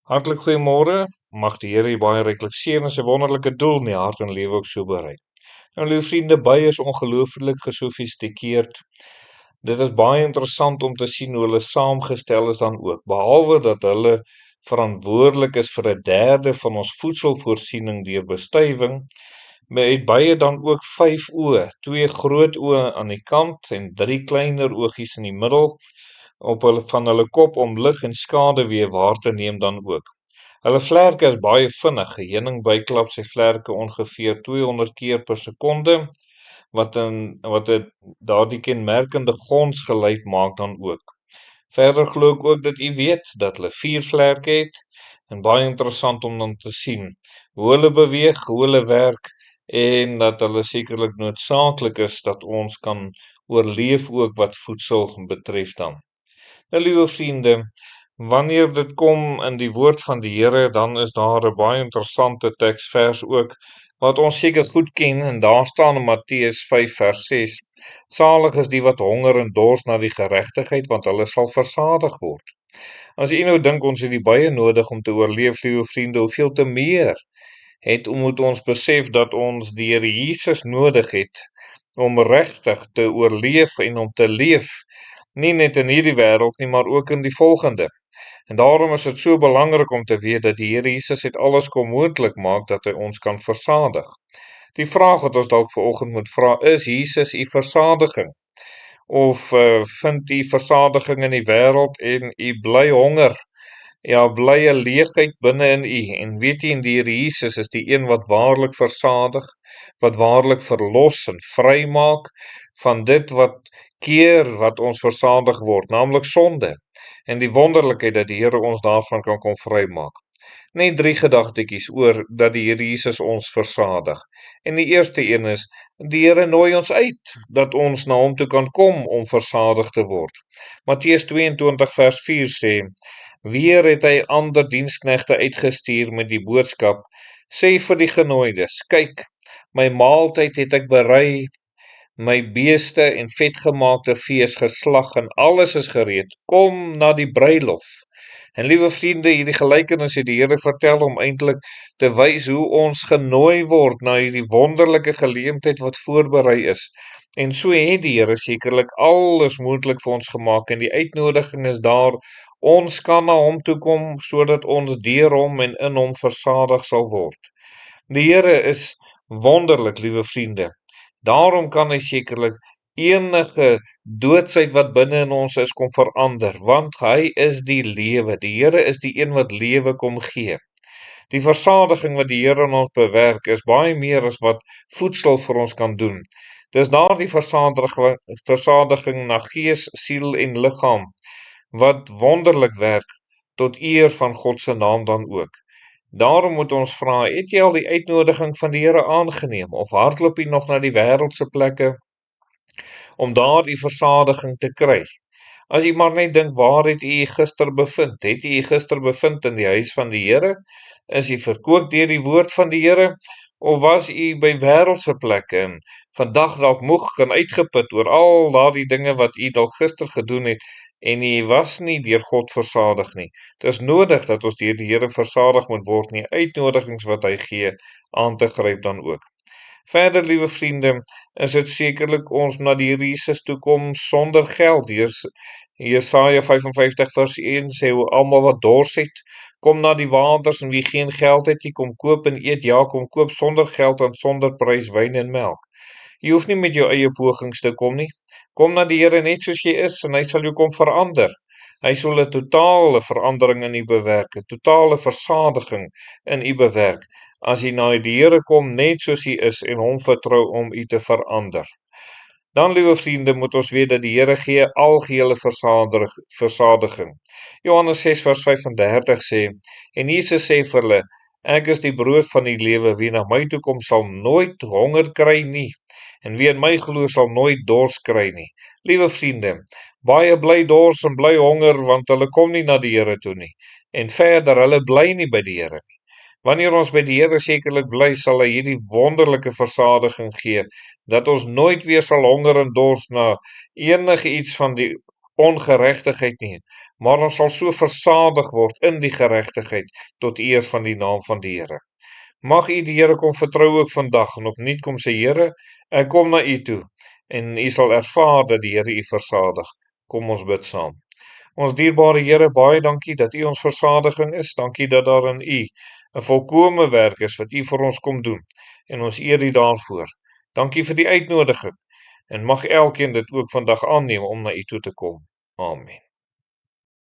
Hartlik goeiemôre, mag die Here u baie ryklik seën en sy wonderlike doel in die hart en lewe ook so bereik. Nou liewe vriende, baie is ongelooflik gesofistikeerd. Dit is baie interessant om te sien hoe hulle saamgestel is dan ook, behalwe dat hulle verantwoordelik is vir 'n derde van ons voedselvoorsiening deur bestuiving, het baie dan ook 5 oë, 2 groot oë aan die kant en 3 kleiner oogies in die middel, op van hulle kop om lig en skaduwee waar te neem dan ook. Hulle vlerke is baie vinnig. 'n Heuning byklap sy vlerke ongeveer 200 keer per sekonde, wat dit daardie kenmerkende gonsgeluid maak dan ook. Verder glo ek ook dat u weet dat hulle 4 vlerke het, en baie interessant om dan te sien hoe hulle beweeg, hoe hulle werk, en dat hulle sekerlik noodsaaklik is dat ons kan oorleef ook wat voedsel betref dan. Nou liewe vriende, wanneer dit kom in die woord van die Here, dan is daar 'n baie interessante teksvers ook, wat ons seker goed ken, en daar staan in Matteus 5 vers 6, Salig is die wat honger en dors na die geregtigheid, want hulle sal versadig word. As u nou dink ons het die baie nodig om te oorleef, liewe vriende, hoeveel te meer moet ons besef dat ons die Here Jesus nodig het, om regtig te oorleef en om te leef, nie net in hierdie wêreld nie, maar ook in die volgende. En daarom is dit so belangrik om te weet dat die Here Jesus het alles kom moontlik maak dat hy ons kan versadig. Die vraag wat ons dalk vanoggend moet vra is, Jesus u versadiging? Of vind u versadiging in die wêreld en u bly honger? Ja, bly 'n leegheid binne in u, en weet u, in die Here Jesus is die een wat waarlik versadig, wat waarlik verlos en vry maak van dit wat keer wat ons versadig word, naamlik sonde, en die wonderlikheid dat die Here ons daarvan kan kom vrymaak. Net 3 gedagtetjies oor dat die Here Jesus ons versadig. En die eerste een is, die Here nooi ons uit, dat ons na hom toe kan kom om versadig te word. Matteus 22 vers 4 sê, weer het hy ander diensknegte uitgestuur met die boodskap, sê vir die genooides, kyk, my maaltyd het ek berei, my beeste en vetgemaakte vee is geslag en alles is gereed, kom na die bruilof. En liewe vriende, hierdie gelykenis het die Here vertel om eintlik te wys hoe ons genooi word na hierdie wonderlike geleentheid wat voorberei is. En so het die Here sekerlik alles moontlik vir ons gemaak, en die uitnodiging is daar, ons kan na hom toe kom, sodat ons deur hom en in hom versadig sal word. Die Here is wonderlik, liewe vriende. Daarom kan hy sekerlik enige doodsheid wat binne in ons is kom verander, want hy is die lewe. Die Here is die een wat lewe kom gee. Die versadiging wat die Here in ons bewerk is baie meer as wat voedsel vir ons kan doen. Dis daardie versadiging na gees, siel en liggaam wat wonderlik werk tot eer van God se naam dan ook. Daarom moet ons vra, het jy al die uitnodiging van die Here aangeneem, of hardloop jy nog na die wêreldse plekke om daar die versadiging te kry? As jy maar net dink, waar het jy gister bevind? Het jy gister bevind in die huis van die Here? Is jy verkoop deur die woord van die Here? Of was jy by wêreldse plekke en vandag dalk moeg en uitgeput oor al daardie dinge wat jy dalk gister gedoen het, en jy was nie deur God versadig nie? Dit is nodig dat ons deur die Here versadig moet word, nie uitnodigings wat hy gee aan te gryp dan ook. Verder, liewe vriende, is dit sekerlik ons na die Here Jesus toe kom sonder geld. Jesaja 55 vers 1 sê, hoe almal wat dors het, kom na die waters, en wie geen geld het, jy kom koop en eet. Ja, kom koop sonder geld en sonder prys wyn en melk. Jy hoef nie met jou eie pogings te kom nie. Kom na die Here net soos jy is, en hy sal jou kom verander. Hy sal 'n totale verandering in u bewerk, 'n totale versadiging in u bewerk, as jy na die Here kom net soos jy is en hom vertrou om u te verander. Dan, liewe vriende, moet ons weet dat die Here gee algehele versadiging. Johannes 6 vers 35 sê, en Jesus sê vir hulle, ek is die brood van die lewe, wie na my toe kom sal nooit honger kry nie, en wie in my glo sal nooit dors kry nie. Liewe vriende, baie bly dors en bly honger, want hulle kom nie na die Here toe nie, en verder, hulle bly nie by die Here nie. Wanneer ons by die Here sekerlik bly, sal hy hierdie wonderlike versadiging gee, dat ons nooit weer sal honger en dors na enige iets van die ongeregtigheid nie, maar ons sal so versadig word in die geregtigheid tot eer van die naam van die Here. Mag u die Here kom vertrou ook vandag en opnuut kom sê, Here, ek kom na u toe en u sal ervaar dat die Here u versadig. Kom ons bid saam. Ons dierbare Here, baie dankie dat u ons versadiging is. Dankie dat daar in u 'n volkome werk is wat u vir ons kom doen en ons eer u daarvoor. Dankie vir die uitnodiging en mag elkeen dit ook vandag aanneem om na u toe te kom. Amen.